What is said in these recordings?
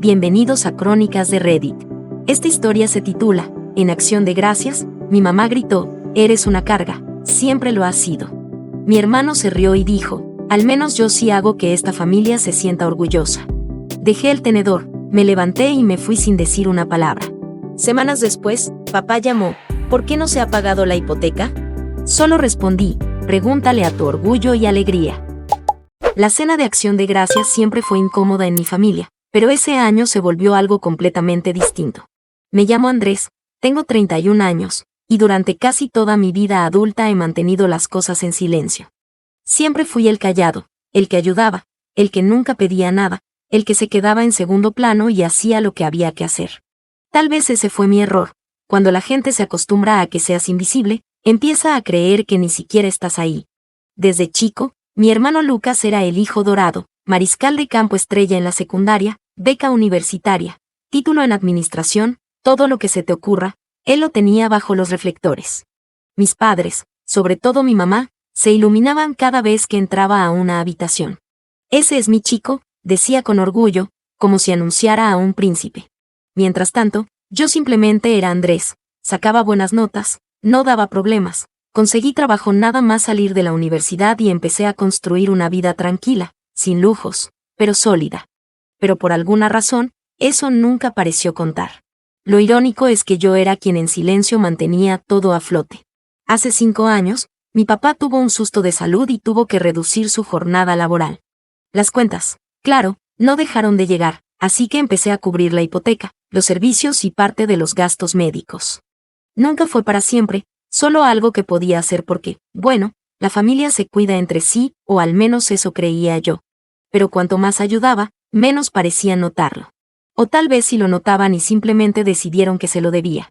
Bienvenidos a Crónicas de Reddit. Esta historia se titula, En acción de gracias, mi mamá gritó, eres una carga, siempre lo has sido. Mi hermano se rió y dijo, al menos yo sí hago que esta familia se sienta orgullosa. Dejé el tenedor, me levanté y me fui sin decir una palabra. Semanas después, papá llamó, ¿por qué no se ha pagado la hipoteca? Solo respondí, pregúntale a tu orgullo y alegría. La cena de acción de gracias siempre fue incómoda en mi familia, pero ese año se volvió algo completamente distinto. Me llamo Andrés, tengo 31 años, y durante casi toda mi vida adulta he mantenido las cosas en silencio. Siempre fui el callado, el que ayudaba, el que nunca pedía nada, el que se quedaba en segundo plano y hacía lo que había que hacer. Tal vez ese fue mi error. Cuando la gente se acostumbra a que seas invisible, empieza a creer que ni siquiera estás ahí. Desde chico, mi hermano Lucas era el hijo dorado, mariscal de campo estrella en la secundaria, beca universitaria, título en administración, todo lo que se te ocurra, él lo tenía bajo los reflectores. Mis padres, sobre todo mi mamá, se iluminaban cada vez que entraba a una habitación. Ese es mi chico, decía con orgullo, como si anunciara a un príncipe. Mientras tanto, yo simplemente era Andrés, sacaba buenas notas, no daba problemas, conseguí trabajo nada más salir de la universidad y empecé a construir una vida tranquila, sin lujos, pero sólida. Pero por alguna razón, eso nunca pareció contar. Lo irónico es que yo era quien en silencio mantenía todo a flote. Hace 5 años, mi papá tuvo un susto de salud y tuvo que reducir su jornada laboral. Las cuentas, claro, no dejaron de llegar, así que empecé a cubrir la hipoteca, los servicios y parte de los gastos médicos. Nunca fue para siempre, solo algo que podía hacer porque, bueno, la familia se cuida entre sí, o al menos eso creía yo. Pero cuanto más ayudaba, menos parecían notarlo. O tal vez si lo notaban y simplemente decidieron que se lo debía.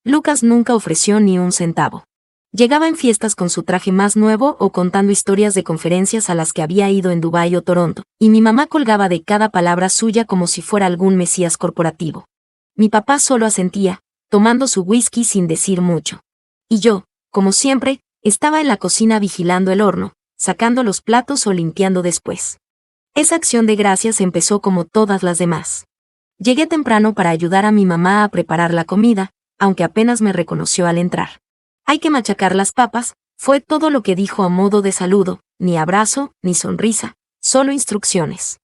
Lucas nunca ofreció ni un centavo. Llegaba en fiestas con su traje más nuevo o contando historias de conferencias a las que había ido en Dubái o Toronto, y mi mamá colgaba de cada palabra suya como si fuera algún mesías corporativo. Mi papá solo asentía, tomando su whisky sin decir mucho. Y yo, como siempre, estaba en la cocina vigilando el horno, sacando los platos o limpiando después. Esa acción de gracias empezó como todas las demás. Llegué temprano para ayudar a mi mamá a preparar la comida, aunque apenas me reconoció al entrar. Hay que machacar las papas, fue todo lo que dijo a modo de saludo, ni abrazo, ni sonrisa, solo instrucciones.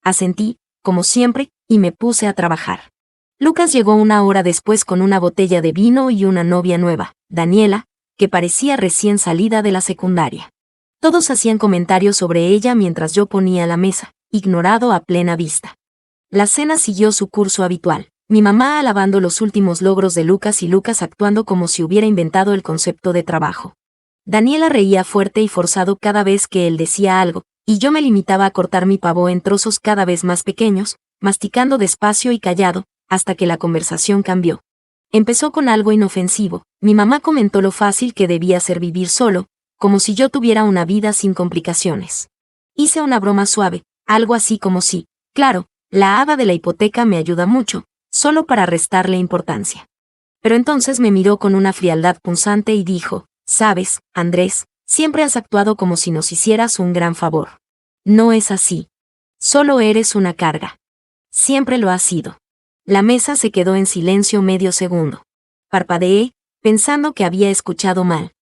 Asentí, como siempre, y me puse a trabajar. Lucas llegó 1 hora después con una botella de vino y una novia nueva, Daniela, que parecía recién salida de la secundaria. Todos hacían comentarios sobre ella mientras yo ponía la mesa, ignorado a plena vista. La cena siguió su curso habitual, mi mamá alabando los últimos logros de Lucas y Lucas actuando como si hubiera inventado el concepto de trabajo. Daniela reía fuerte y forzado cada vez que él decía algo, y yo me limitaba a cortar mi pavo en trozos cada vez más pequeños, masticando despacio y callado, hasta que la conversación cambió. Empezó con algo inofensivo, mi mamá comentó lo fácil que debía ser vivir solo, como si yo tuviera una vida sin complicaciones. Hice una broma suave, algo así como si, claro, la hada de la hipoteca me ayuda mucho, solo para restarle importancia. Pero entonces me miró con una frialdad punzante y dijo, sabes, Andrés, siempre has actuado como si nos hicieras un gran favor. No es así. Solo eres una carga. Siempre lo has sido. La mesa se quedó en silencio medio segundo. Parpadeé, pensando que había escuchado mal.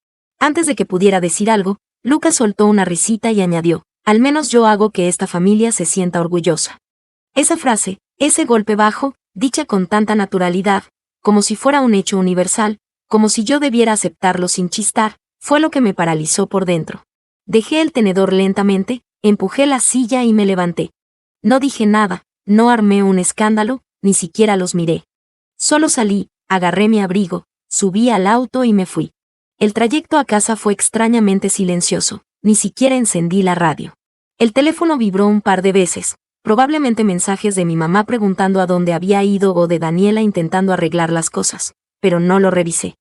Antes de que pudiera decir algo, Lucas soltó una risita y añadió, al menos yo hago que esta familia se sienta orgullosa. Esa frase, ese golpe bajo, dicha con tanta naturalidad, como si fuera un hecho universal, como si yo debiera aceptarlo sin chistar, fue lo que me paralizó por dentro. Dejé el tenedor lentamente, empujé la silla y me levanté. No dije nada, no armé un escándalo, ni siquiera los miré. Solo salí, agarré mi abrigo, subí al auto y me fui. El trayecto a casa fue extrañamente silencioso, ni siquiera encendí la radio. El teléfono vibró un par de veces, probablemente mensajes de mi mamá preguntando a dónde había ido o de Daniela intentando arreglar las cosas, pero no lo revisé.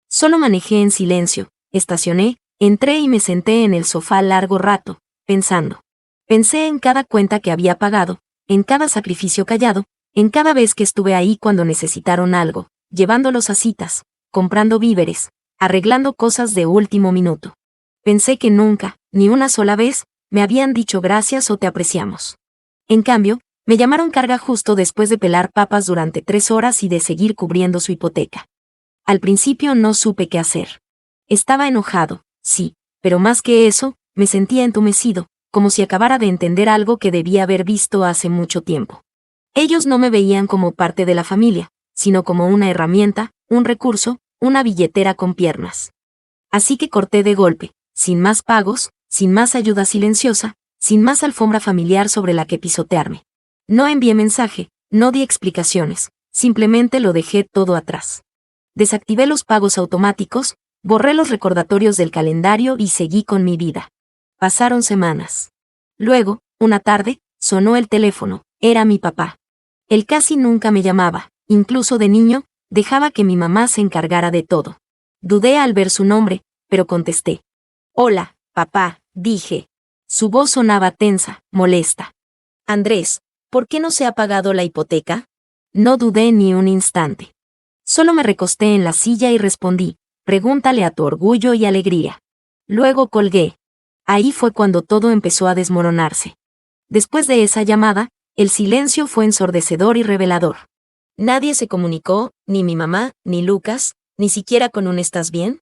Solo manejé en silencio, estacioné, entré y me senté en el sofá largo rato, pensando. Pensé en cada cuenta que había pagado, en cada sacrificio callado, en cada vez que estuve ahí cuando necesitaron algo, llevándolos a citas, comprando víveres, arreglando cosas de último minuto. Pensé que nunca, ni una sola vez, me habían dicho gracias o te apreciamos. En cambio, Me llamaron carga justo después de pelar papas durante 3 horas y de seguir cubriendo su hipoteca. Al principio no supe qué hacer. Estaba enojado, sí, pero más que eso, me sentía entumecido, como si acabara de entender algo que debía haber visto hace mucho tiempo. Ellos no me veían como parte de la familia, sino como una herramienta, un recurso, una billetera con piernas. Así que corté de golpe, sin más pagos, sin más ayuda silenciosa, sin más alfombra familiar sobre la que pisotearme. No envié mensaje, no di explicaciones, simplemente lo dejé todo atrás. Desactivé los pagos automáticos, borré los recordatorios del calendario y seguí con mi vida. Pasaron semanas. Luego, una tarde, sonó el teléfono, era mi papá. Él casi nunca me llamaba, incluso de niño, dejaba que mi mamá se encargara de todo. Dudé al ver su nombre, pero contesté. Hola, papá, dije. Su voz sonaba tensa, molesta. Andrés, ¿por qué no se ha pagado la hipoteca? No dudé ni un instante. Solo me recosté en la silla y respondí, pregúntale a tu orgullo y alegría. Luego colgué. Ahí fue cuando todo empezó a desmoronarse. Después de esa llamada, el silencio fue ensordecedor y revelador. Nadie se comunicó, ni mi mamá, ni Lucas, ni siquiera con un ¿estás bien?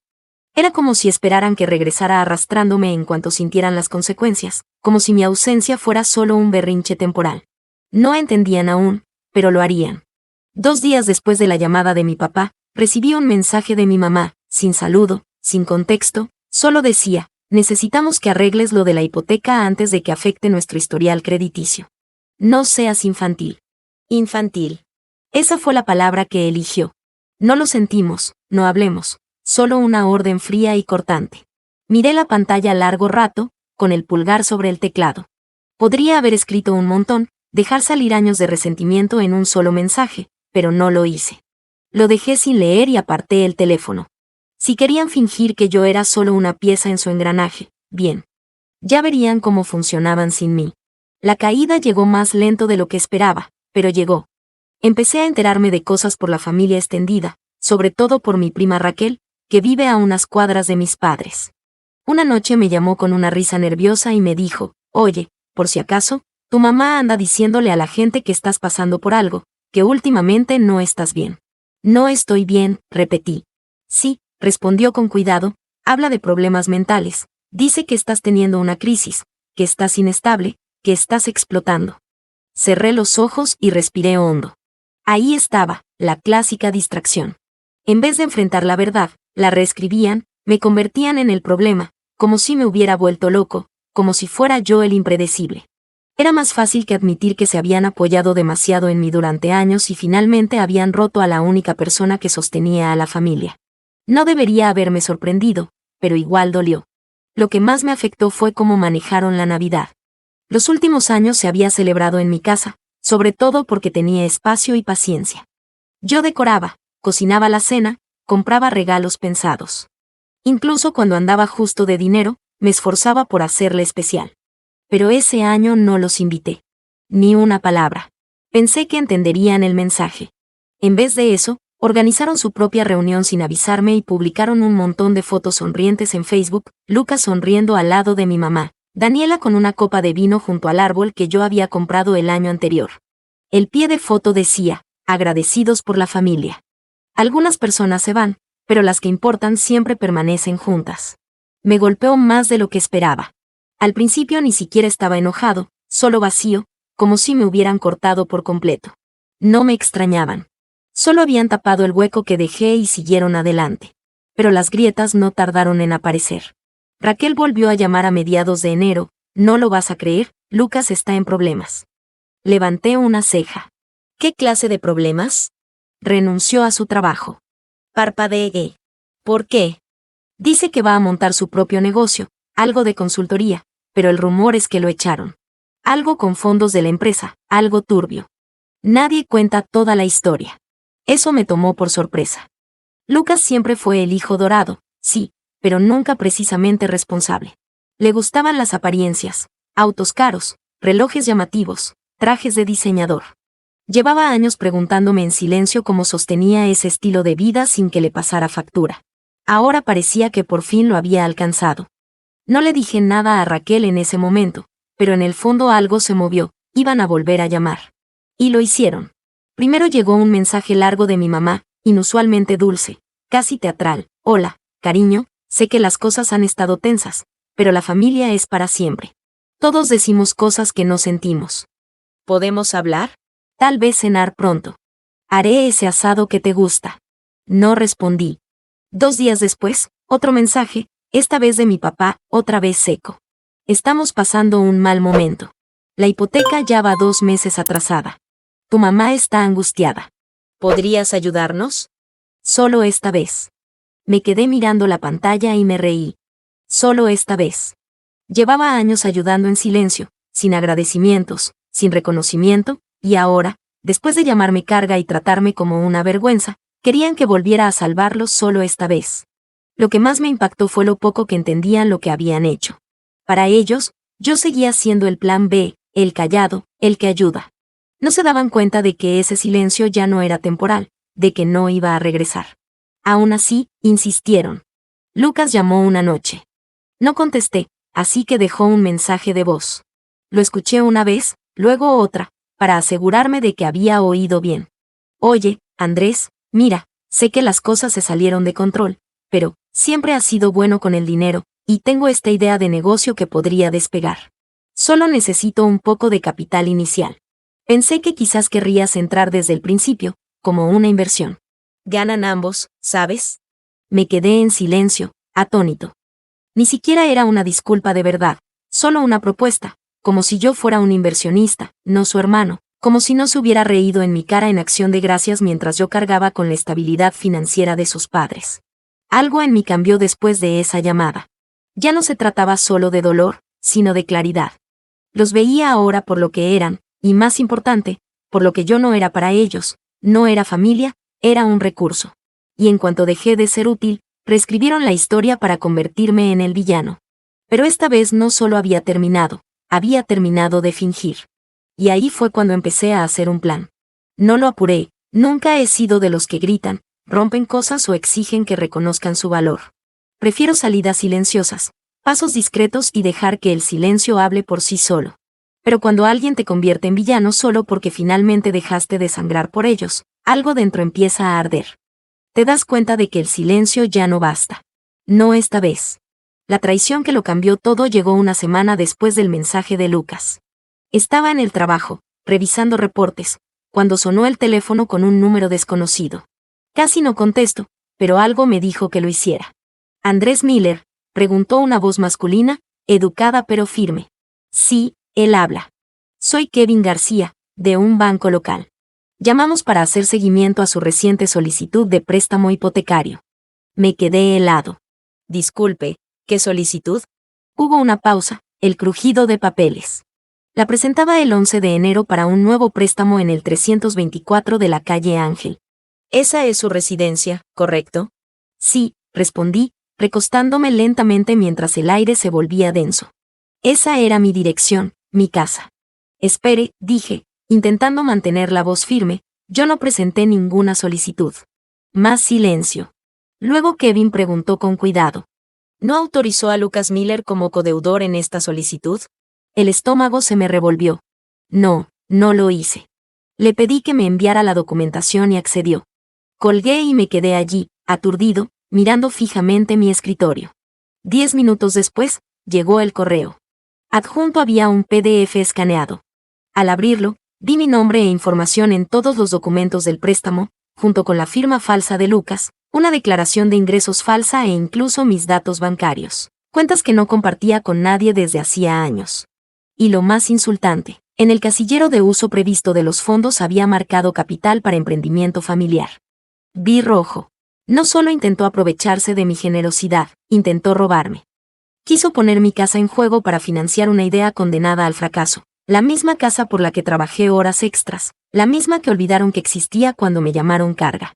Era como si esperaran que regresara arrastrándome en cuanto sintieran las consecuencias, como si mi ausencia fuera solo un berrinche temporal. No entendían aún, pero lo harían. 2 días después de la llamada de mi papá, recibí un mensaje de mi mamá, sin saludo, sin contexto, solo decía, necesitamos que arregles lo de la hipoteca antes de que afecte nuestro historial crediticio. No seas infantil. Infantil. Esa fue la palabra que eligió. No lo sentimos, no hablemos, solo una orden fría y cortante. Miré la pantalla largo rato, con el pulgar sobre el teclado. Podría haber escrito un montón, dejar salir años de resentimiento en un solo mensaje, pero no lo hice. Lo dejé sin leer y aparté el teléfono. Si querían fingir que yo era solo una pieza en su engranaje, bien. Ya verían cómo funcionaban sin mí. La caída llegó más lento de lo que esperaba, pero llegó. Empecé a enterarme de cosas por la familia extendida, sobre todo por mi prima Raquel, que vive a unas cuadras de mis padres. Una noche me llamó con una risa nerviosa y me dijo, oye, por si acaso, tu mamá anda diciéndole a la gente que estás pasando por algo, que últimamente no estás bien. No estoy bien, repetí. Sí, respondió con cuidado, habla de problemas mentales, dice que estás teniendo una crisis, que estás inestable, que estás explotando. Cerré los ojos y respiré hondo. Ahí estaba, la clásica distracción. En vez de enfrentar la verdad, la reescribían, me convertían en el problema, como si me hubiera vuelto loco, como si fuera yo el impredecible. Era más fácil que admitir que se habían apoyado demasiado en mí durante años y finalmente habían roto a la única persona que sostenía a la familia. No debería haberme sorprendido, pero igual dolió. Lo que más me afectó fue cómo manejaron la Navidad. Los últimos años se había celebrado en mi casa, sobre todo porque tenía espacio y paciencia. Yo decoraba, cocinaba la cena, compraba regalos pensados. Incluso cuando andaba justo de dinero, me esforzaba por hacerle especial. Pero ese año no los invité. Ni una palabra. Pensé que entenderían el mensaje. En vez de eso, organizaron su propia reunión sin avisarme y publicaron un montón de fotos sonrientes en Facebook, Lucas sonriendo al lado de mi mamá, Daniela con una copa de vino junto al árbol que yo había comprado el año anterior. El pie de foto decía, agradecidos por la familia. Algunas personas se van, pero las que importan siempre permanecen juntas. Me golpeó más de lo que esperaba. Al principio ni siquiera estaba enojado, solo vacío, como si me hubieran cortado por completo. No me extrañaban. Solo habían tapado el hueco que dejé y siguieron adelante. Pero las grietas no tardaron en aparecer. Raquel volvió a llamar a mediados de enero, no lo vas a creer, Lucas está en problemas. Levanté una ceja. ¿Qué clase de problemas? Renunció a su trabajo. Parpadeé. ¿Por qué? Dice que va a montar su propio negocio, algo de consultoría, pero el rumor es que lo echaron. Algo con fondos de la empresa, algo turbio. Nadie cuenta toda la historia. Eso me tomó por sorpresa. Lucas siempre fue el hijo dorado, sí, pero nunca precisamente responsable. Le gustaban las apariencias, autos caros, relojes llamativos, trajes de diseñador. Llevaba años preguntándome en silencio cómo sostenía ese estilo de vida sin que le pasara factura. Ahora parecía que por fin lo había alcanzado. No le dije nada a Raquel en ese momento, pero en el fondo algo se movió, iban a volver a llamar. Y lo hicieron. Primero llegó un mensaje largo de mi mamá, inusualmente dulce, casi teatral. Hola, cariño, sé que las cosas han estado tensas, pero la familia es para siempre. Todos decimos cosas que no sentimos. ¿Podemos hablar? Tal vez cenar pronto. Haré ese asado que te gusta. No respondí. 2 días después, otro mensaje, esta vez de mi papá, otra vez seco. Estamos pasando un mal momento. La hipoteca ya va 2 meses atrasada. Tu mamá está angustiada. ¿Podrías ayudarnos? Solo esta vez. Me quedé mirando la pantalla y me reí. Solo esta vez. Llevaba años ayudando en silencio, sin agradecimientos, sin reconocimiento, y ahora, después de llamarme carga y tratarme como una vergüenza, querían que volviera a salvarlos solo esta vez. Lo que más me impactó fue lo poco que entendían lo que habían hecho. Para ellos, yo seguía siendo el plan B, el callado, el que ayuda. No se daban cuenta de que ese silencio ya no era temporal, de que no iba a regresar. Aún así, insistieron. Lucas llamó una noche. No contesté, así que dejó un mensaje de voz. Lo escuché una vez, luego otra, para asegurarme de que había oído bien. Oye, Andrés, mira, sé que las cosas se salieron de control, pero siempre has sido bueno con el dinero, y tengo esta idea de negocio que podría despegar. Solo necesito un poco de capital inicial. Pensé que quizás querrías entrar desde el principio, como una inversión. Ganan ambos, ¿sabes? Me quedé en silencio, atónito. Ni siquiera era una disculpa de verdad, solo una propuesta, como si yo fuera un inversionista, no su hermano, como si no se hubiera reído en mi cara en acción de gracias mientras yo cargaba con la estabilidad financiera de sus padres. Algo en mí cambió después de esa llamada. Ya no se trataba solo de dolor, sino de claridad. Los veía ahora por lo que eran, y más importante, por lo que yo no era para ellos, no era familia, era un recurso. Y en cuanto dejé de ser útil, reescribieron la historia para convertirme en el villano. Pero esta vez no solo había terminado de fingir. Y ahí fue cuando empecé a hacer un plan. No lo apuré, nunca he sido de los que gritan, rompen cosas o exigen que reconozcan su valor. Prefiero salidas silenciosas, pasos discretos y dejar que el silencio hable por sí solo. Pero cuando alguien te convierte en villano solo porque finalmente dejaste de sangrar por ellos, algo dentro empieza a arder. Te das cuenta de que el silencio ya no basta. No esta vez. La traición que lo cambió todo llegó una semana después del mensaje de Lucas. Estaba en el trabajo, revisando reportes, cuando sonó el teléfono con un número desconocido. Casi no contesto, pero algo me dijo que lo hiciera. Andrés Miller, preguntó una voz masculina, educada pero firme. Sí, él habla. Soy Kevin García, de un banco local. Llamamos para hacer seguimiento a su reciente solicitud de préstamo hipotecario. Me quedé helado. Disculpe, ¿qué solicitud? Hubo una pausa, el crujido de papeles. La presentaba el 11 de enero para un nuevo préstamo en el 324 de la calle Ángel. Esa es su residencia, ¿correcto? Sí, respondí, recostándome lentamente mientras el aire se volvía denso. Esa era mi dirección, mi casa. Espere, dije, intentando mantener la voz firme, yo no presenté ninguna solicitud. Más silencio. Luego Kevin preguntó con cuidado. ¿No autorizó a Lucas Miller como codeudor en esta solicitud? El estómago se me revolvió. No, no lo hice. Le pedí que me enviara la documentación y accedió. Colgué y me quedé allí, aturdido, mirando fijamente mi escritorio. 10 minutos después, llegó el correo. Adjunto había un PDF escaneado. Al abrirlo, vi mi nombre e información en todos los documentos del préstamo, junto con la firma falsa de Lucas, una declaración de ingresos falsa e incluso mis datos bancarios, cuentas que no compartía con nadie desde hacía años. Y lo más insultante, en el casillero de uso previsto de los fondos había marcado capital para emprendimiento familiar. Vi rojo. No solo intentó aprovecharse de mi generosidad, intentó robarme. Quiso poner mi casa en juego para financiar una idea condenada al fracaso. La misma casa por la que trabajé horas extras, la misma que olvidaron que existía cuando me llamaron carga.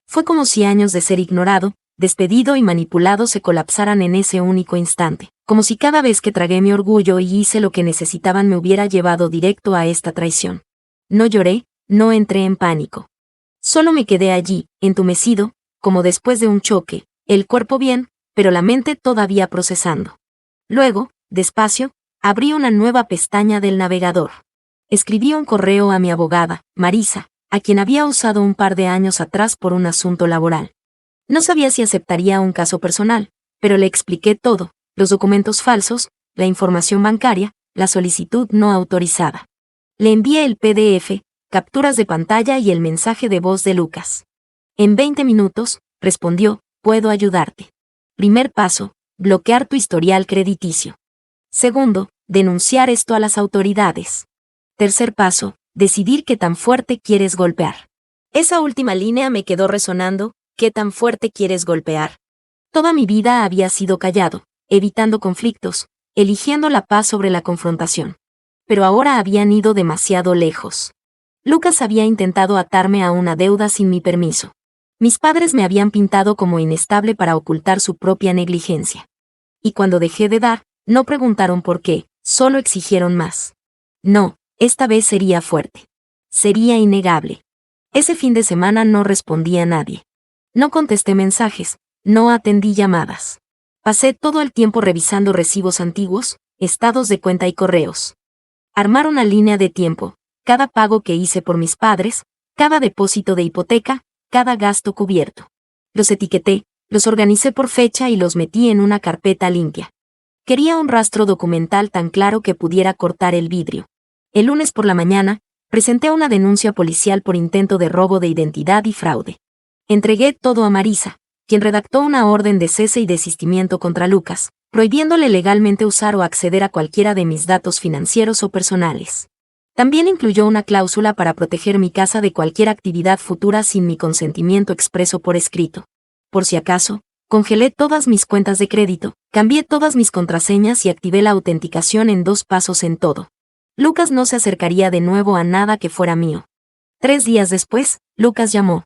Fue como si años de ser ignorado, despedido y manipulado se colapsaran en ese único instante, como si cada vez que tragué mi orgullo y hice lo que necesitaban me hubiera llevado directo a esta traición. No lloré, no entré en pánico. Solo me quedé allí, entumecido, como después de un choque, el cuerpo bien, pero la mente todavía procesando. Luego, despacio, abrí una nueva pestaña del navegador. Escribí un correo a mi abogada, Marisa, a quien había usado un par de años atrás por un asunto laboral. No sabía si aceptaría un caso personal, pero le expliqué todo, los documentos falsos, la información bancaria, la solicitud no autorizada. Le envié el PDF, capturas de pantalla y el mensaje de voz de Lucas. En 20 minutos, respondió, puedo ayudarte. Primer paso, bloquear tu historial crediticio. Segundo, denunciar esto a las autoridades. Tercer paso, decidir qué tan fuerte quieres golpear. Esa última línea me quedó resonando, ¿qué tan fuerte quieres golpear? Toda mi vida había sido callado, evitando conflictos, eligiendo la paz sobre la confrontación. Pero ahora habían ido demasiado lejos. Lucas había intentado atarme a una deuda sin mi permiso. Mis padres me habían pintado como inestable para ocultar su propia negligencia. Y cuando dejé de dar, no preguntaron por qué, solo exigieron más. No, esta vez sería fuerte. Sería innegable. Ese fin de semana no respondí a nadie. No contesté mensajes, no atendí llamadas. Pasé todo el tiempo revisando recibos antiguos, estados de cuenta y correos. Armar una línea de tiempo, cada pago que hice por mis padres, cada depósito de hipoteca, cada gasto cubierto. Los etiqueté, los organicé por fecha y los metí en una carpeta limpia. Quería un rastro documental tan claro que pudiera cortar el vidrio. El lunes por la mañana, presenté una denuncia policial por intento de robo de identidad y fraude. Entregué todo a Marisa, quien redactó una orden de cese y desistimiento contra Lucas, prohibiéndole legalmente usar o acceder a cualquiera de mis datos financieros o personales. También incluyó una cláusula para proteger mi casa de cualquier actividad futura sin mi consentimiento expreso por escrito. Por si acaso, congelé todas mis cuentas de crédito, cambié todas mis contraseñas y activé la autenticación en 2 pasos en todo. Lucas no se acercaría de nuevo a nada que fuera mío. 3 días después, Lucas llamó.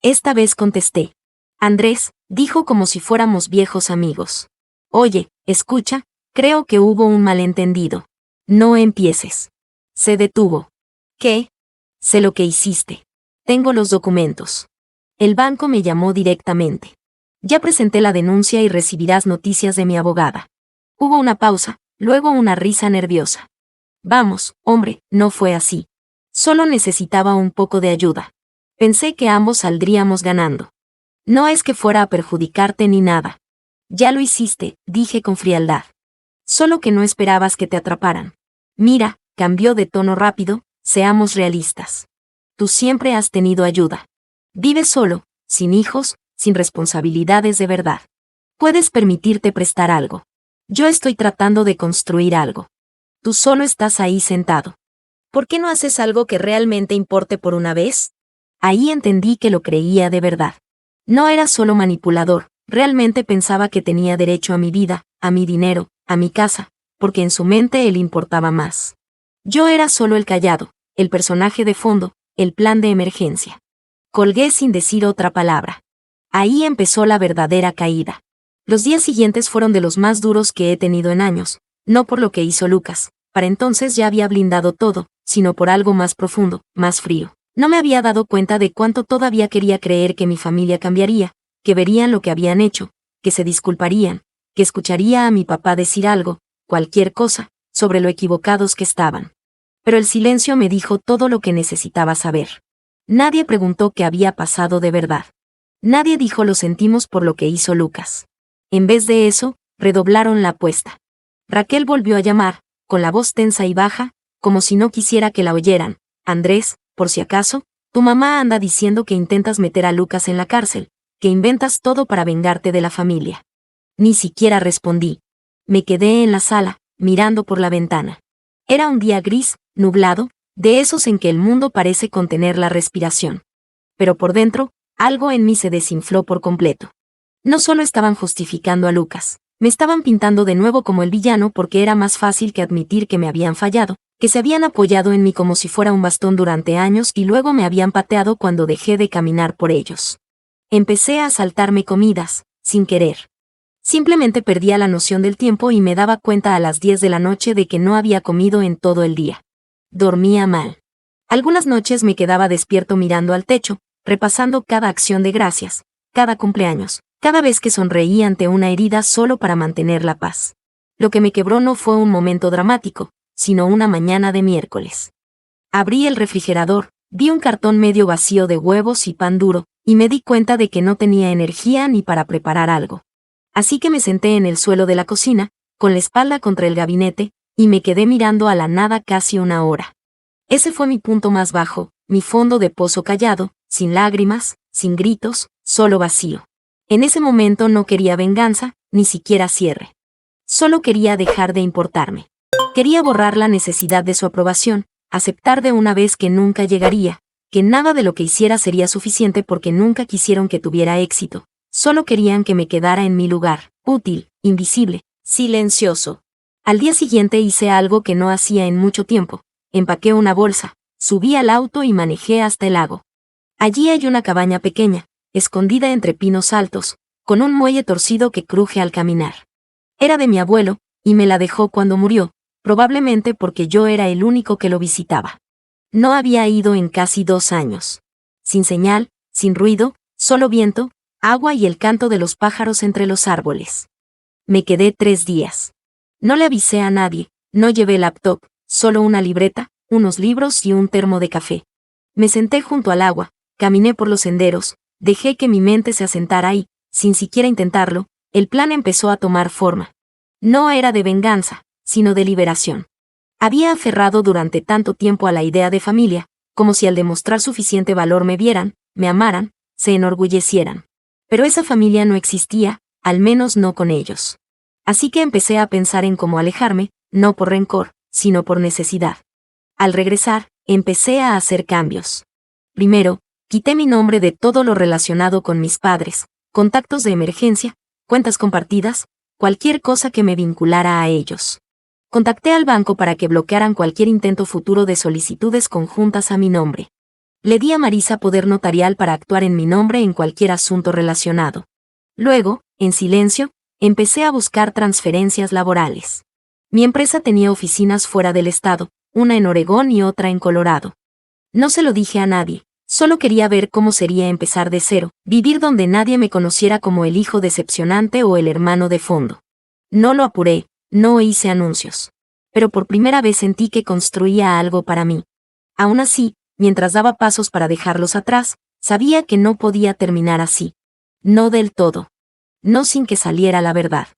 Esta vez contesté. Andrés, dijo como si fuéramos viejos amigos. Oye, escucha, creo que hubo un malentendido. No empieces. Se detuvo. ¿Qué? Sé lo que hiciste. Tengo los documentos. El banco me llamó directamente. Ya presenté la denuncia y recibirás noticias de mi abogada. Hubo una pausa, luego una risa nerviosa. Vamos, hombre, no fue así. Solo necesitaba un poco de ayuda. Pensé que ambos saldríamos ganando. No es que fuera a perjudicarte ni nada. Ya lo hiciste, dije con frialdad. Solo que no esperabas que te atraparan. Mira, cambió de tono rápido, seamos realistas. Tú siempre has tenido ayuda. Vives solo, sin hijos, sin responsabilidades de verdad. Puedes permitirte prestar algo. Yo estoy tratando de construir algo. Tú solo estás ahí sentado. ¿Por qué no haces algo que realmente importe por una vez? Ahí entendí que lo creía de verdad. No era solo manipulador, realmente pensaba que tenía derecho a mi vida, a mi dinero, a mi casa, porque en su mente él importaba más. Yo era solo el callado, el personaje de fondo, el plan de emergencia. Colgué sin decir otra palabra. Ahí empezó la verdadera caída. Los días siguientes fueron de los más duros que he tenido en años, no por lo que hizo Lucas, para entonces ya había blindado todo, sino por algo más profundo, más frío. No me había dado cuenta de cuánto todavía quería creer que mi familia cambiaría, que verían lo que habían hecho, que se disculparían, que escucharía a mi papá decir algo, cualquier cosa, sobre lo equivocados que estaban. Pero el silencio me dijo todo lo que necesitaba saber. Nadie preguntó qué había pasado de verdad. Nadie dijo lo sentimos por lo que hizo Lucas. En vez de eso, redoblaron la apuesta. Raquel volvió a llamar, con la voz tensa y baja, como si no quisiera que la oyeran. Andrés, por si acaso, tu mamá anda diciendo que intentas meter a Lucas en la cárcel, que inventas todo para vengarte de la familia. Ni siquiera respondí. Me quedé en la sala, mirando por la ventana. Era un día gris, nublado, de esos en que el mundo parece contener la respiración. Pero por dentro, algo en mí se desinfló por completo. No solo estaban justificando a Lucas, me estaban pintando de nuevo como el villano porque era más fácil que admitir que me habían fallado, que se habían apoyado en mí como si fuera un bastón durante años y luego me habían pateado cuando dejé de caminar por ellos. Empecé a saltarme comidas, sin querer. Simplemente perdía la noción del tiempo y me daba cuenta a las 10 de la noche de que no había comido en todo el día. Dormía mal. Algunas noches me quedaba despierto mirando al techo, repasando cada acción de gracias, cada cumpleaños, cada vez que sonreí ante una herida solo para mantener la paz. Lo que me quebró no fue un momento dramático, sino una mañana de miércoles. Abrí el refrigerador, vi un cartón medio vacío de huevos y pan duro, y me di cuenta de que no tenía energía ni para preparar algo. Así que me senté en el suelo de la cocina, con la espalda contra el gabinete, y me quedé mirando a la nada casi una hora. Ese fue mi punto más bajo, mi fondo de pozo callado, sin lágrimas, sin gritos, solo vacío. En ese momento no quería venganza, ni siquiera cierre. Solo quería dejar de importarme. Quería borrar la necesidad de su aprobación, aceptar de una vez que nunca llegaría, que nada de lo que hiciera sería suficiente porque nunca quisieron que tuviera éxito. Solo querían que me quedara en mi lugar, útil, invisible, silencioso. Al día siguiente hice algo que no hacía en mucho tiempo. Empaqué una bolsa, subí al auto y manejé hasta el lago. Allí hay una cabaña pequeña, escondida entre pinos altos, con un muelle torcido que cruje al caminar. Era de mi abuelo, y me la dejó cuando murió, probablemente porque yo era el único que lo visitaba. No había ido en casi 2 años. Sin señal, sin ruido, solo viento, agua y el canto de los pájaros entre los árboles. Me quedé 3 días. No le avisé a nadie, no llevé laptop, solo una libreta, unos libros y un termo de café. Me senté junto al agua, caminé por los senderos, dejé que mi mente se asentara y, sin siquiera intentarlo, el plan empezó a tomar forma. No era de venganza, sino de liberación. Había aferrado durante tanto tiempo a la idea de familia, como si al demostrar suficiente valor me vieran, me amaran, se enorgullecieran. Pero esa familia no existía, al menos no con ellos. Así que empecé a pensar en cómo alejarme, no por rencor, sino por necesidad. Al regresar, empecé a hacer cambios. Primero, quité mi nombre de todo lo relacionado con mis padres, contactos de emergencia, cuentas compartidas, cualquier cosa que me vinculara a ellos. Contacté al banco para que bloquearan cualquier intento futuro de solicitudes conjuntas a mi nombre. Le di a Marisa poder notarial para actuar en mi nombre en cualquier asunto relacionado. Luego, en silencio, empecé a buscar transferencias laborales. Mi empresa tenía oficinas fuera del estado, una en Oregón y otra en Colorado. No se lo dije a nadie, solo quería ver cómo sería empezar de cero, vivir donde nadie me conociera como el hijo decepcionante o el hermano de fondo. No lo apuré, no hice anuncios. Pero por primera vez sentí que construía algo para mí. Aún así, mientras daba pasos para dejarlos atrás, sabía que no podía terminar así. No del todo. No sin que saliera la verdad.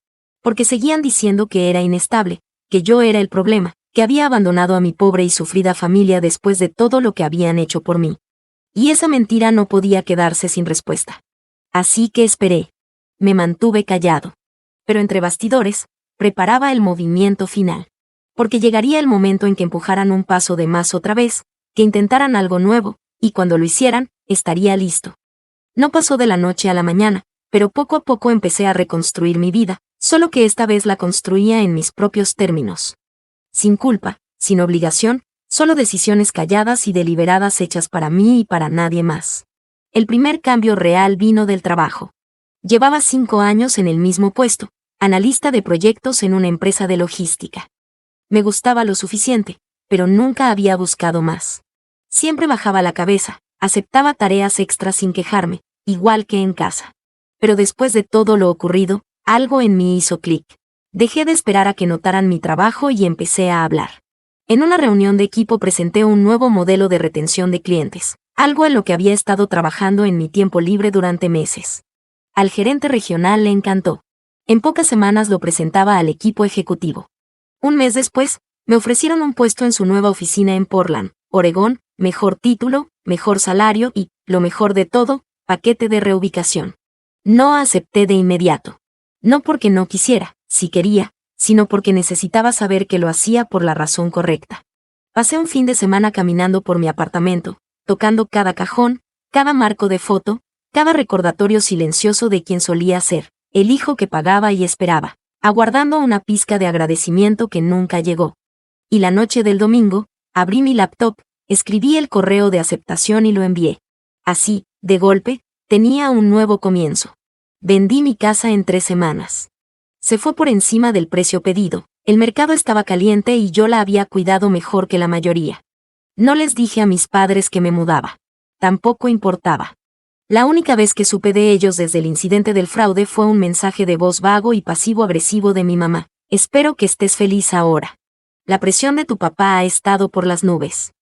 Porque seguían diciendo que era inestable, que yo era el problema, que había abandonado a mi pobre y sufrida familia después de todo lo que habían hecho por mí. Y esa mentira no podía quedarse sin respuesta. Así que esperé. Me mantuve callado. Pero entre bastidores, preparaba el movimiento final. Porque llegaría el momento en que empujaran un paso de más otra vez, que intentaran algo nuevo, y cuando lo hicieran, estaría listo. No pasó de la noche a la mañana, pero poco a poco empecé a reconstruir mi vida, solo que esta vez la construía en mis propios términos. Sin culpa, sin obligación, solo decisiones calladas y deliberadas hechas para mí y para nadie más. El primer cambio real vino del trabajo. Llevaba 5 años en el mismo puesto, analista de proyectos en una empresa de logística. Me gustaba lo suficiente, pero nunca había buscado más. Siempre bajaba la cabeza, aceptaba tareas extras sin quejarme, igual que en casa. Pero después de todo lo ocurrido, algo en mí hizo clic. Dejé de esperar a que notaran mi trabajo y empecé a hablar. En una reunión de equipo presenté un nuevo modelo de retención de clientes, algo en lo que había estado trabajando en mi tiempo libre durante meses. Al gerente regional le encantó. En pocas semanas lo presentaba al equipo ejecutivo. Un mes después, me ofrecieron un puesto en su nueva oficina en Portland, Oregón, mejor título, mejor salario y, lo mejor de todo, paquete de reubicación. No acepté de inmediato. No porque no quisiera, si quería, sino porque necesitaba saber que lo hacía por la razón correcta. Pasé un fin de semana caminando por mi apartamento, tocando cada cajón, cada marco de foto, cada recordatorio silencioso de quien solía ser, el hijo que pagaba y esperaba, aguardando una pizca de agradecimiento que nunca llegó. Y la noche del domingo, abrí mi laptop, escribí el correo de aceptación y lo envié. Así, de golpe, tenía un nuevo comienzo. Vendí mi casa en 3 semanas. Se fue por encima del precio pedido, el mercado estaba caliente y yo la había cuidado mejor que la mayoría. No les dije a mis padres que me mudaba. Tampoco importaba. La única vez que supe de ellos desde el incidente del fraude fue un mensaje de voz vago y pasivo-agresivo de mi mamá. Espero que estés feliz ahora. La presión de tu papá ha estado por las nubes.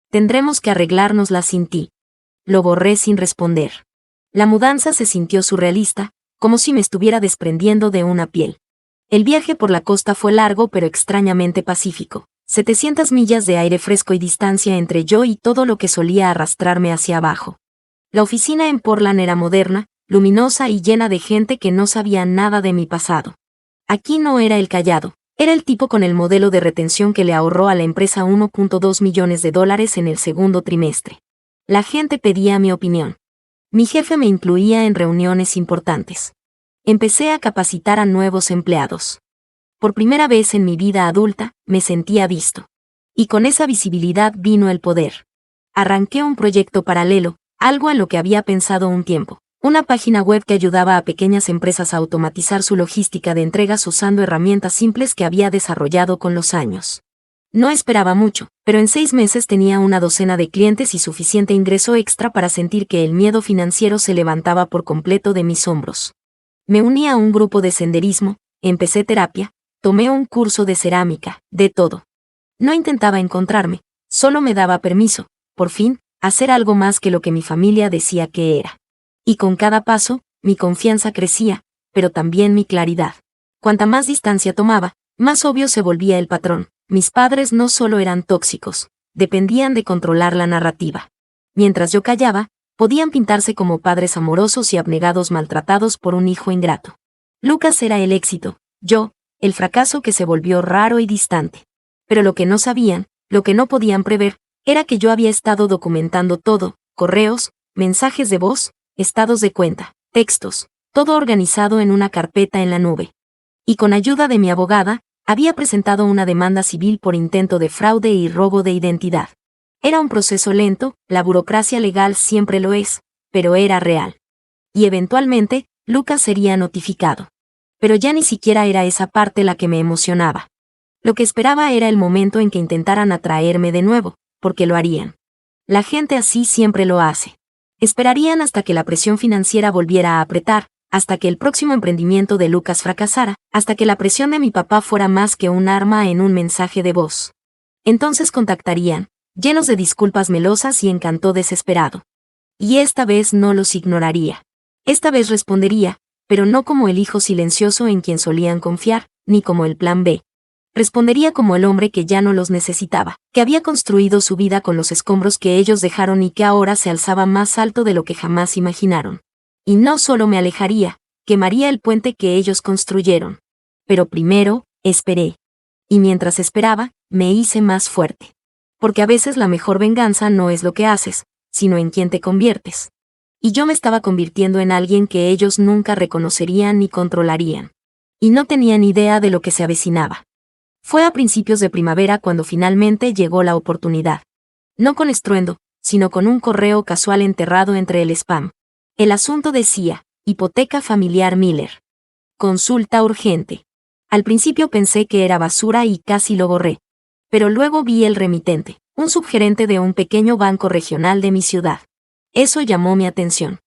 Tendremos que arreglárnosla sin ti. Lo borré sin responder. La mudanza se sintió surrealista, como si me estuviera desprendiendo de una piel. El viaje por la costa fue largo pero extrañamente pacífico. 700 millas de aire fresco y distancia entre yo y todo lo que solía arrastrarme hacia abajo. La oficina en Portland era moderna, luminosa y llena de gente que no sabía nada de mi pasado. Aquí no era el callado, era el tipo con el modelo de retención que le ahorró a la empresa $1.2 millones en el segundo trimestre. La gente pedía mi opinión. Mi jefe me incluía en reuniones importantes. Empecé a capacitar a nuevos empleados. Por primera vez en mi vida adulta, me sentía visto. Y con esa visibilidad vino el poder. Arranqué un proyecto paralelo, algo en lo que había pensado un tiempo. Una página web que ayudaba a pequeñas empresas a automatizar su logística de entregas usando herramientas simples que había desarrollado con los años. No esperaba mucho, pero en 6 meses tenía una docena de clientes y suficiente ingreso extra para sentir que el miedo financiero se levantaba por completo de mis hombros. Me uní a un grupo de senderismo, empecé terapia, tomé un curso de cerámica, de todo. No intentaba encontrarme, solo me daba permiso, por fin, hacer algo más que lo que mi familia decía que era. Y con cada paso, mi confianza crecía, pero también mi claridad. Cuanta más distancia tomaba, más obvio se volvía el patrón. Mis padres no solo eran tóxicos, dependían de controlar la narrativa. Mientras yo callaba, podían pintarse como padres amorosos y abnegados maltratados por un hijo ingrato. Lucas era el éxito, yo, el fracaso que se volvió raro y distante. Pero lo que no sabían, lo que no podían prever, era que yo había estado documentando todo, correos, mensajes de voz, estados de cuenta, textos, todo organizado en una carpeta en la nube. Y con ayuda de mi abogada, había presentado una demanda civil por intento de fraude y robo de identidad. Era un proceso lento, la burocracia legal siempre lo es, pero era real. Y eventualmente, Lucas sería notificado. Pero ya ni siquiera era esa parte la que me emocionaba. Lo que esperaba era el momento en que intentaran atraerme de nuevo, porque lo harían. La gente así siempre lo hace. Esperarían hasta que la presión financiera volviera a apretar, hasta que el próximo emprendimiento de Lucas fracasara, hasta que la presión de mi papá fuera más que un arma en un mensaje de voz. Entonces contactarían, llenos de disculpas melosas y encanto desesperado. Y esta vez no los ignoraría. Esta vez respondería, pero no como el hijo silencioso en quien solían confiar, ni como el plan B. Respondería como el hombre que ya no los necesitaba, que había construido su vida con los escombros que ellos dejaron y que ahora se alzaba más alto de lo que jamás imaginaron. Y no solo me alejaría, quemaría el puente que ellos construyeron. Pero primero, esperé. Y mientras esperaba, me hice más fuerte. Porque a veces la mejor venganza no es lo que haces, sino en quién te conviertes. Y yo me estaba convirtiendo en alguien que ellos nunca reconocerían ni controlarían. Y no tenían idea de lo que se avecinaba. Fue a principios de primavera cuando finalmente llegó la oportunidad. No con estruendo, sino con un correo casual enterrado entre el spam. El asunto decía, hipoteca familiar Miller. Consulta urgente. Al principio pensé que era basura y casi lo borré. Pero luego vi el remitente, un subgerente de un pequeño banco regional de mi ciudad. Eso llamó mi atención.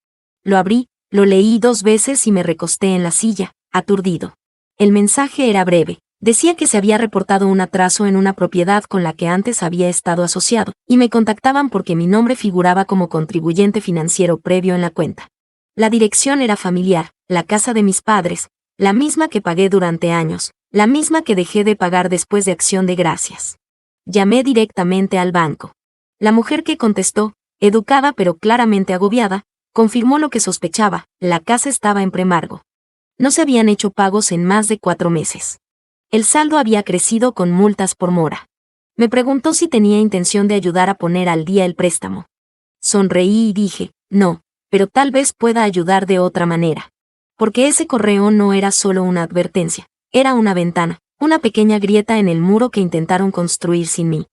Lo abrí, lo leí 2 veces y me recosté en la silla, aturdido. El mensaje era breve. Decía que se había reportado un atraso en una propiedad con la que antes había estado asociado, y me contactaban porque mi nombre figuraba como contribuyente financiero previo en la cuenta. La dirección era familiar, la casa de mis padres, la misma que pagué durante años, la misma que dejé de pagar después de Acción de Gracias. Llamé directamente al banco. La mujer que contestó, educada pero claramente agobiada, confirmó lo que sospechaba, la casa estaba en premargo. No se habían hecho pagos en más de 4 meses. El saldo había crecido con multas por mora. Me preguntó si tenía intención de ayudar a poner al día el préstamo. Sonreí y dije, no, pero tal vez pueda ayudar de otra manera. Porque ese correo no era solo una advertencia, era una ventana, una pequeña grieta en el muro que intentaron construir sin mí.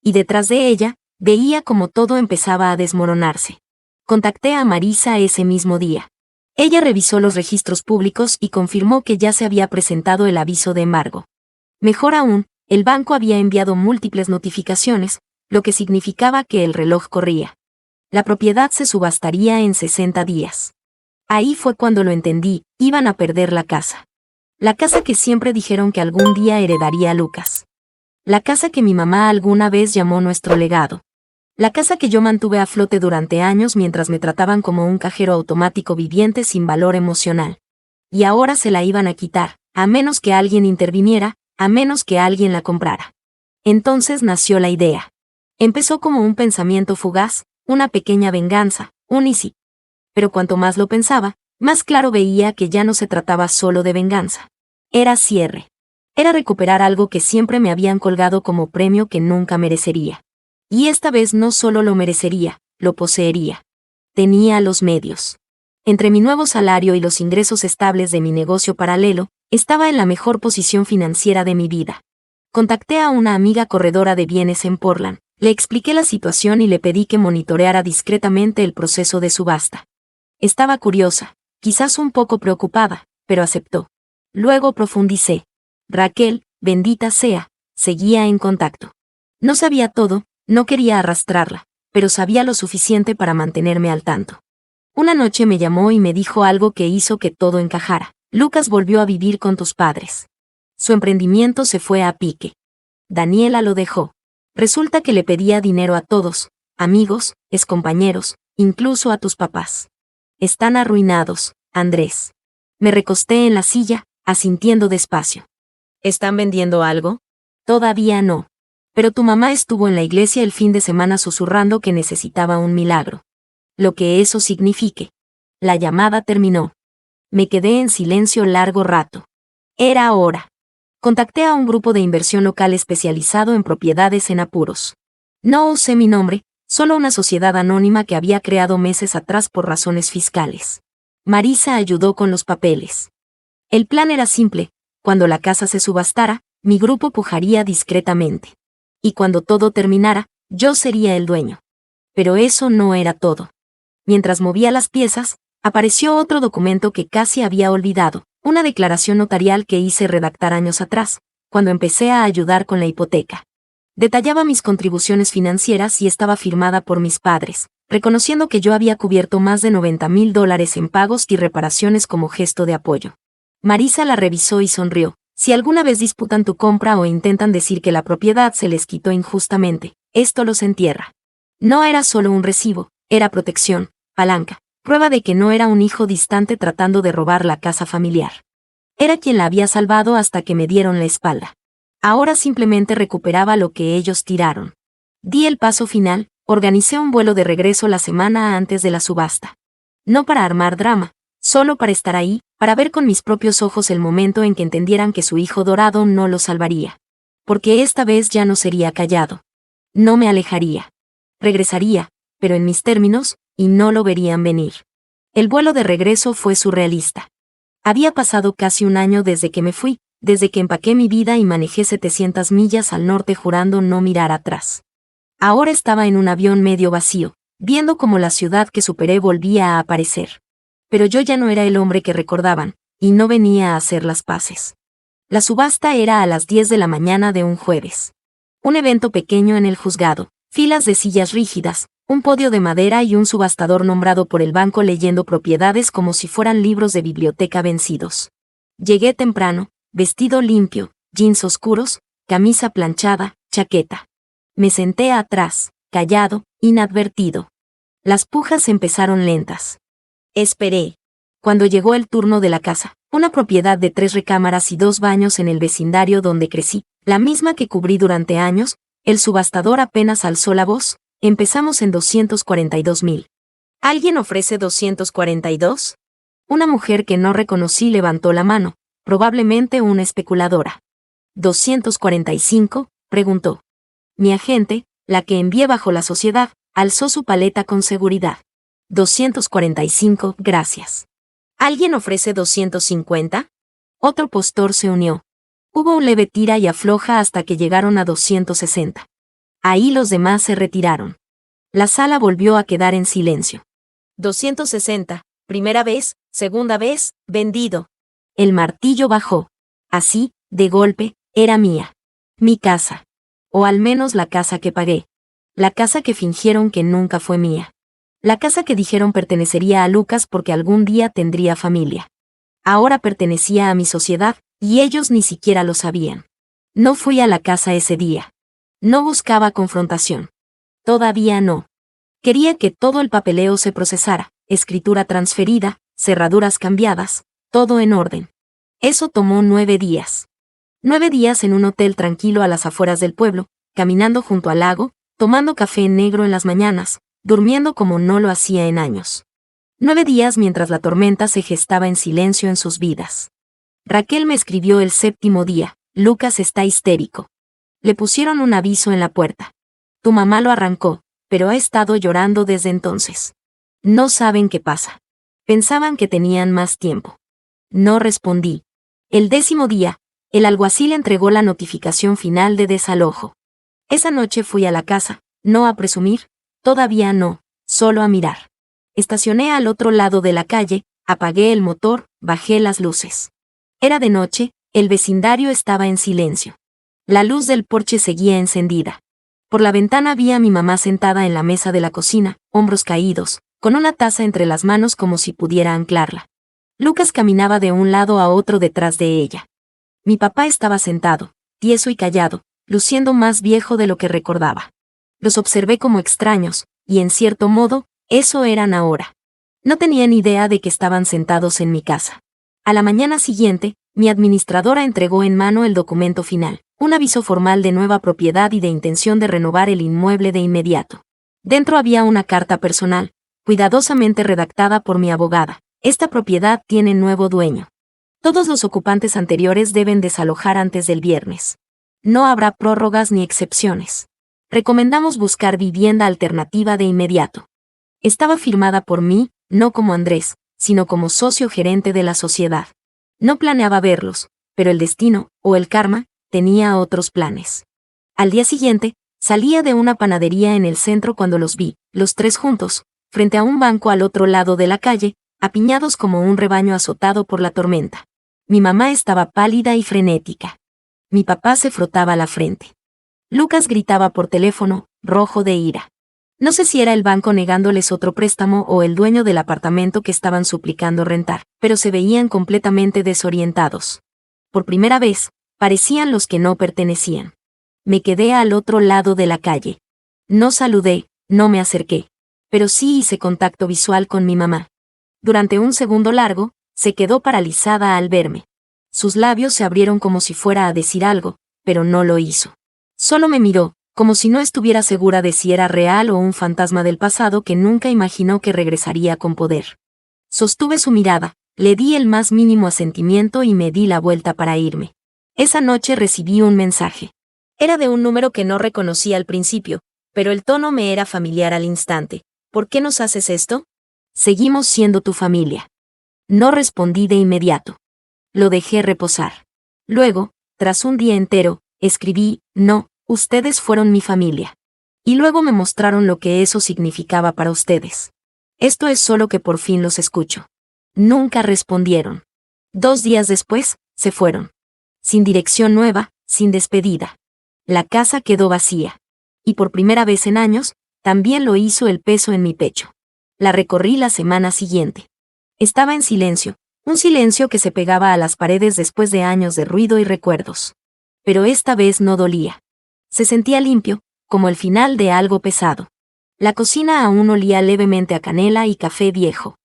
Y detrás de ella, veía como todo empezaba a desmoronarse. Contacté a Marisa ese mismo día. Ella revisó los registros públicos y confirmó que ya se había presentado el aviso de embargo. Mejor aún, el banco había enviado múltiples notificaciones, lo que significaba que el reloj corría. La propiedad se subastaría en 60 días. Ahí fue cuando lo entendí, iban a perder la casa. La casa que siempre dijeron que algún día heredaría a Lucas. La casa que mi mamá alguna vez llamó nuestro legado. La casa que yo mantuve a flote durante años mientras me trataban como un cajero automático viviente sin valor emocional. Y ahora se la iban a quitar, a menos que alguien interviniera, a menos que alguien la comprara. Entonces nació la idea. Empezó como un pensamiento fugaz, una pequeña venganza, un y sí. Pero cuanto más lo pensaba, más claro veía que ya no se trataba solo de venganza. Era cierre. Era recuperar algo que siempre me habían colgado como premio que nunca merecería. Y esta vez no solo lo merecería, lo poseería. Tenía los medios. Entre mi nuevo salario y los ingresos estables de mi negocio paralelo, estaba en la mejor posición financiera de mi vida. Contacté a una amiga corredora de bienes en Portland, le expliqué la situación y le pedí que monitoreara discretamente el proceso de subasta. Estaba curiosa, quizás un poco preocupada, pero aceptó. Luego profundicé. Raquel, bendita sea, seguía en contacto. No sabía todo, no quería arrastrarla, pero sabía lo suficiente para mantenerme al tanto. Una noche me llamó y me dijo algo que hizo que todo encajara. Lucas volvió a vivir con tus padres. Su emprendimiento se fue a pique. Daniela lo dejó. Resulta que le pedía dinero a todos, amigos, excompañeros, incluso a tus papás. Están arruinados, Andrés. Me recosté en la silla, asintiendo despacio. ¿Están vendiendo algo? Todavía no. Pero tu mamá estuvo en la iglesia el fin de semana susurrando que necesitaba un milagro. Lo que eso signifique. La llamada terminó. Me quedé en silencio largo rato. Era hora. Contacté a un grupo de inversión local especializado en propiedades en apuros. No usé mi nombre, solo una sociedad anónima que había creado meses atrás por razones fiscales. Marisa ayudó con los papeles. El plan era simple: cuando la casa se subastara, mi grupo pujaría discretamente. Y cuando todo terminara, yo sería el dueño. Pero eso no era todo. Mientras movía las piezas, apareció otro documento que casi había olvidado, una declaración notarial que hice redactar años atrás, cuando empecé a ayudar con la hipoteca. Detallaba mis contribuciones financieras y estaba firmada por mis padres, reconociendo que yo había cubierto más de $90,000 en pagos y reparaciones como gesto de apoyo. Marisa la revisó y sonrió. Si alguna vez disputan tu compra o intentan decir que la propiedad se les quitó injustamente, esto los entierra. No era solo un recibo, era protección, palanca, prueba de que no era un hijo distante tratando de robar la casa familiar. Era quien la había salvado hasta que me dieron la espalda. Ahora simplemente recuperaba lo que ellos tiraron. Di el paso final, organicé un vuelo de regreso la semana antes de la subasta. No para armar drama, solo para estar ahí, para ver con mis propios ojos el momento en que entendieran que su hijo dorado no lo salvaría. Porque esta vez ya no sería callado. No me alejaría. Regresaría, pero en mis términos, y no lo verían venir. El vuelo de regreso fue surrealista. Había pasado casi un año desde que me fui, desde que empaqué mi vida y manejé 700 millas al norte jurando no mirar atrás. Ahora estaba en un avión medio vacío, viendo cómo la ciudad que superé volvía a aparecer. Pero yo ya no era el hombre que recordaban, y no venía a hacer las paces. La subasta era a las 10 de la mañana de un jueves. Un evento pequeño en el juzgado, filas de sillas rígidas, un podio de madera y un subastador nombrado por el banco leyendo propiedades como si fueran libros de biblioteca vencidos. Llegué temprano, vestido limpio, jeans oscuros, camisa planchada, chaqueta. Me senté atrás, callado, inadvertido. Las pujas empezaron lentas. Esperé. Cuando llegó el turno de la casa, una propiedad de 3 recámaras y 2 baños en el vecindario donde crecí, la misma que cubrí durante años, el subastador apenas alzó la voz. Empezamos en 242,000. ¿Alguien ofrece 242? Una mujer que no reconocí levantó la mano, probablemente una especuladora. ¿245? Preguntó. Mi agente, la que envié bajo la sociedad, alzó su paleta con seguridad. 245, gracias. ¿Alguien ofrece 250? Otro postor se unió. Hubo un leve tira y afloja hasta que llegaron a 260. Ahí los demás se retiraron. La sala volvió a quedar en silencio. 260, primera vez, segunda vez, vendido. El martillo bajó. Así, de golpe, era mía. Mi casa. O al menos la casa que pagué. La casa que fingieron que nunca fue mía. La casa que dijeron pertenecería a Lucas porque algún día tendría familia. Ahora pertenecía a mi sociedad, y ellos ni siquiera lo sabían. No fui a la casa ese día. No buscaba confrontación. Todavía no. Quería que todo el papeleo se procesara, escritura transferida, cerraduras cambiadas, todo en orden. Eso tomó 9 días. 9 días en un hotel tranquilo a las afueras del pueblo, caminando junto al lago, tomando café negro en las mañanas, durmiendo como no lo hacía en años. 9 días mientras la tormenta se gestaba en silencio en sus vidas. Raquel me escribió el 7º día: Lucas está histérico. Le pusieron un aviso en la puerta. Tu mamá lo arrancó, pero ha estado llorando desde entonces. No saben qué pasa. Pensaban que tenían más tiempo. No respondí. El 10º día, el alguacil entregó la notificación final de desalojo. Esa noche fui a la casa, no a presumir, todavía no, solo a mirar. Estacioné al otro lado de la calle, apagué el motor, bajé las luces. Era de noche, el vecindario estaba en silencio. La luz del porche seguía encendida. Por la ventana vi a mi mamá sentada en la mesa de la cocina, hombros caídos, con una taza entre las manos como si pudiera anclarla. Lucas caminaba de un lado a otro detrás de ella. Mi papá estaba sentado, tieso y callado, luciendo más viejo de lo que recordaba. Los observé como extraños, y en cierto modo, eso eran ahora. No tenía ni idea de que estaban sentados en mi casa. A la mañana siguiente, mi administradora entregó en mano el documento final, un aviso formal de nueva propiedad y de intención de renovar el inmueble de inmediato. Dentro había una carta personal, cuidadosamente redactada por mi abogada. Esta propiedad tiene nuevo dueño. Todos los ocupantes anteriores deben desalojar antes del viernes. No habrá prórrogas ni excepciones. Recomendamos buscar vivienda alternativa de inmediato. Estaba firmada por mí, no como Andrés, sino como socio gerente de la sociedad. No planeaba verlos, pero el destino, o el karma, tenía otros planes. Al día siguiente, salía de una panadería en el centro cuando los vi, los tres juntos, frente a un banco al otro lado de la calle, apiñados como un rebaño azotado por la tormenta. Mi mamá estaba pálida y frenética. Mi papá se frotaba la frente. Lucas gritaba por teléfono, rojo de ira. No sé si era el banco negándoles otro préstamo o el dueño del apartamento que estaban suplicando rentar, pero se veían completamente desorientados. Por primera vez, parecían los que no pertenecían. Me quedé al otro lado de la calle. No saludé, no me acerqué, pero sí hice contacto visual con mi mamá. Durante un segundo largo, se quedó paralizada al verme. Sus labios se abrieron como si fuera a decir algo, pero no lo hizo. Solo me miró, como si no estuviera segura de si era real o un fantasma del pasado que nunca imaginó que regresaría con poder. Sostuve su mirada, le di el más mínimo asentimiento y me di la vuelta para irme. Esa noche recibí un mensaje. Era de un número que no reconocí al principio, pero el tono me era familiar al instante. ¿Por qué nos haces esto? Seguimos siendo tu familia. No respondí de inmediato. Lo dejé reposar. Luego, tras un día entero, escribí: no, ustedes fueron mi familia. Y luego me mostraron lo que eso significaba para ustedes. Esto es solo que por fin los escucho. Nunca respondieron. 2 días después, se fueron. Sin dirección nueva, sin despedida. La casa quedó vacía. Y por primera vez en años, también lo hizo el peso en mi pecho. La recorrí la semana siguiente. Estaba en silencio, un silencio que se pegaba a las paredes después de años de ruido y recuerdos. Pero esta vez no dolía. Se sentía limpio, como el final de algo pesado. La cocina aún olía levemente a canela y café viejo.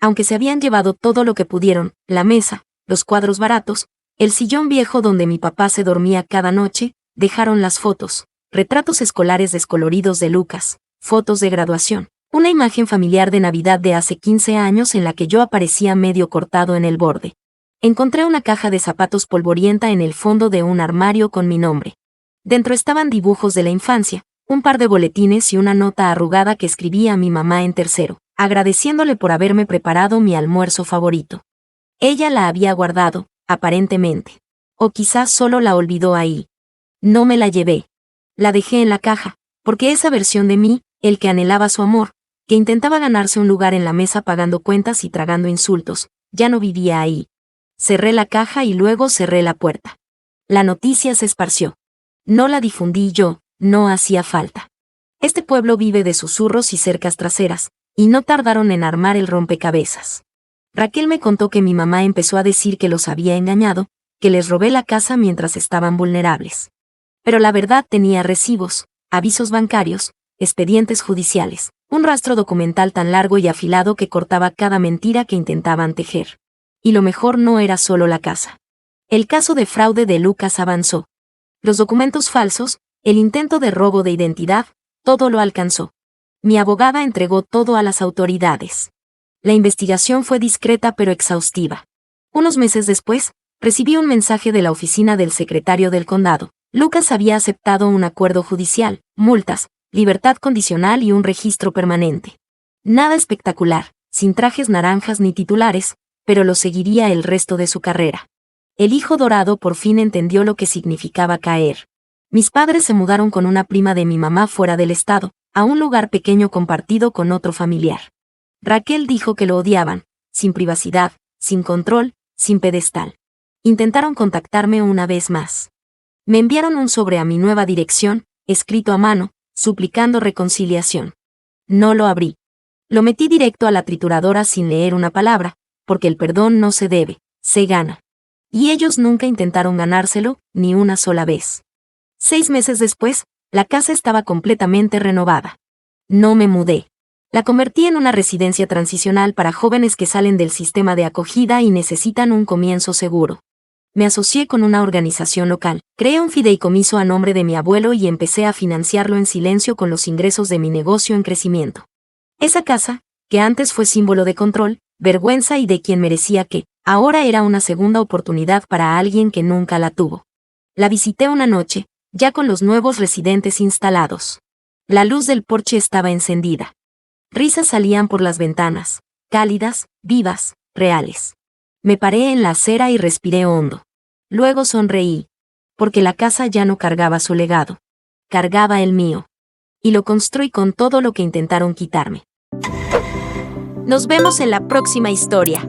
Aunque se habían llevado todo lo que pudieron, la mesa, los cuadros baratos, el sillón viejo donde mi papá se dormía cada noche, dejaron las fotos, retratos escolares descoloridos de Lucas, fotos de graduación, una imagen familiar de Navidad de hace 15 años en la que yo aparecía medio cortado en el borde. Encontré una caja de zapatos polvorienta en el fondo de un armario con mi nombre. Dentro estaban dibujos de la infancia, un par de boletines y una nota arrugada que escribí a mi mamá en tercero, agradeciéndole por haberme preparado mi almuerzo favorito. Ella la había guardado, aparentemente. O quizás solo la olvidó ahí. No me la llevé. La dejé en la caja, porque esa versión de mí, el que anhelaba su amor, que intentaba ganarse un lugar en la mesa pagando cuentas y tragando insultos, ya no vivía ahí. Cerré la caja y luego cerré la puerta. La noticia se esparció. No la difundí yo, no hacía falta. Este pueblo vive de susurros y cercas traseras, y no tardaron en armar el rompecabezas. Raquel me contó que mi mamá empezó a decir que los había engañado, que les robé la casa mientras estaban vulnerables. Pero la verdad tenía recibos, avisos bancarios, expedientes judiciales, un rastro documental tan largo y afilado que cortaba cada mentira que intentaban tejer. Y lo mejor no era solo la casa. El caso de fraude de Lucas avanzó. Los documentos falsos, el intento de robo de identidad, todo lo alcanzó. Mi abogada entregó todo a las autoridades. La investigación fue discreta pero exhaustiva. Unos meses después, recibí un mensaje de la oficina del secretario del condado. Lucas había aceptado un acuerdo judicial, multas, libertad condicional y un registro permanente. Nada espectacular, sin trajes naranjas ni titulares, pero lo seguiría el resto de su carrera. El hijo dorado por fin entendió lo que significaba caer. Mis padres se mudaron con una prima de mi mamá fuera del estado, a un lugar pequeño compartido con otro familiar. Raquel dijo que lo odiaban, sin privacidad, sin control, sin pedestal. Intentaron contactarme una vez más. Me enviaron un sobre a mi nueva dirección, escrito a mano, suplicando reconciliación. No lo abrí. Lo metí directo a la trituradora sin leer una palabra, porque el perdón no se debe, se gana. Y ellos nunca intentaron ganárselo, ni una sola vez. 6 meses después, la casa estaba completamente renovada. No me mudé. La convertí en una residencia transicional para jóvenes que salen del sistema de acogida y necesitan un comienzo seguro. Me asocié con una organización local, creé un fideicomiso a nombre de mi abuelo y empecé a financiarlo en silencio con los ingresos de mi negocio en crecimiento. Esa casa, que antes fue símbolo de control, vergüenza y de quien merecía que, ahora era una segunda oportunidad para alguien que nunca la tuvo. La visité una noche, ya con los nuevos residentes instalados. La luz del porche estaba encendida. Risas salían por las ventanas, cálidas, vivas, reales. Me paré en la acera y respiré hondo. Luego sonreí, porque la casa ya no cargaba su legado. Cargaba el mío. Y lo construí con todo lo que intentaron quitarme. Nos vemos en la próxima historia.